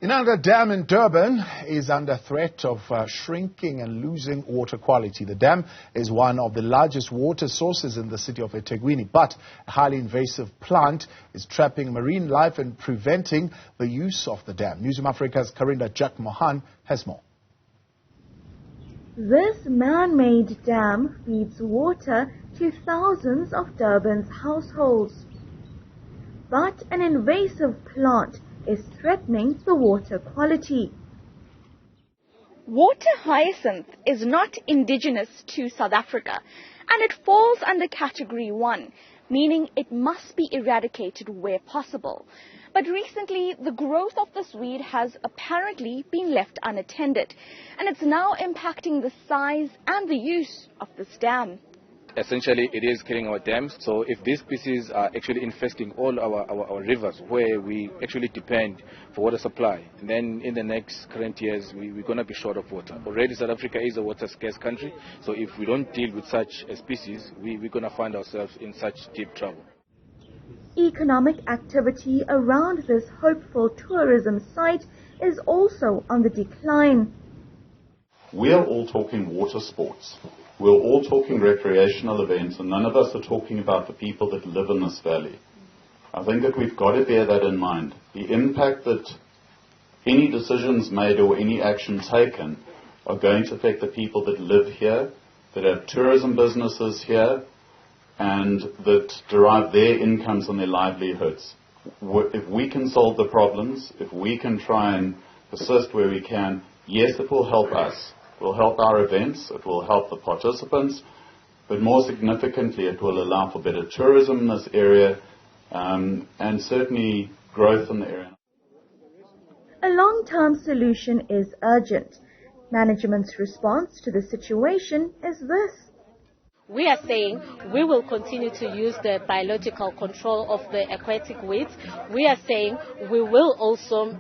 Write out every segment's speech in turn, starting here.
Inanda Dam in Durban is under threat of shrinking and losing water quality. The dam is one of the largest water sources in the city of eThekwini, but a highly invasive plant is trapping marine life and preventing the use of the dam. Newzroom Afrika's Karinda Jagmohan has more. This man-made dam feeds water to thousands of Durban's households. But an invasive plant is threatening the water quality. Water hyacinth is not indigenous to South Africa, and it falls under category 1, meaning it must be eradicated where possible. But recently, the growth of this weed has apparently been left unattended, and it's now impacting the size and the use of this dam. Essentially, it is killing our dams. So if these species are actually infesting all our rivers where we actually depend for water supply, and then in the next current years, we're going to be short of water. Already South Africa is a water scarce country. So if we don't deal with such a species, we're going to find ourselves in such deep trouble. Economic activity around this hopeful tourism site is also on the decline. We are all talking water sports. We're all talking recreational events, and none of us are talking about the people that live in this valley. I think that we've got to bear that in mind. The impact that any decisions made or any action taken are going to affect the people that live here, that have tourism businesses here, and that derive their incomes and their livelihoods. If we can solve the problems, if we can try and assist where we can, yes, it will help us. It will help our events, it will help the participants, but more significantly it will allow for better tourism in this area and certainly growth in the area. A long-term solution is urgent. Management's response to the situation is this. We are saying we will continue to use the biological control of the aquatic weeds. We are saying we will also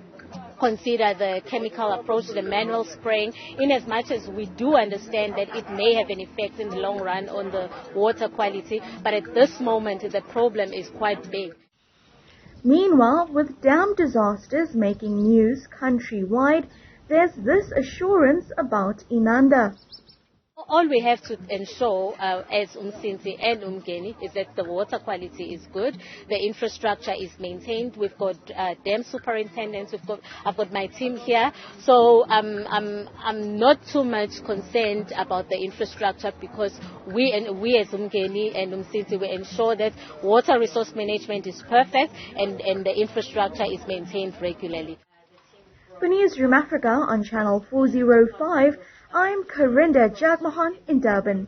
consider the chemical approach, the manual spraying, in as much as we do understand that it may have an effect in the long run on the water quality, but at this moment the problem is quite big. Meanwhile, with dam disasters making news countrywide, there's this assurance about Inanda. All we have to ensure as Umsinzi and Umgeni is that the water quality is good, the infrastructure is maintained. We've got dam superintendents. I've got my team here, so I'm not too much concerned about the infrastructure because we as Umgeni and Umsinzi we ensure that water resource management is perfect and the infrastructure is maintained regularly. For Newzroom Afrika on Channel 405. I'm Karinda Jagmohan in Durban.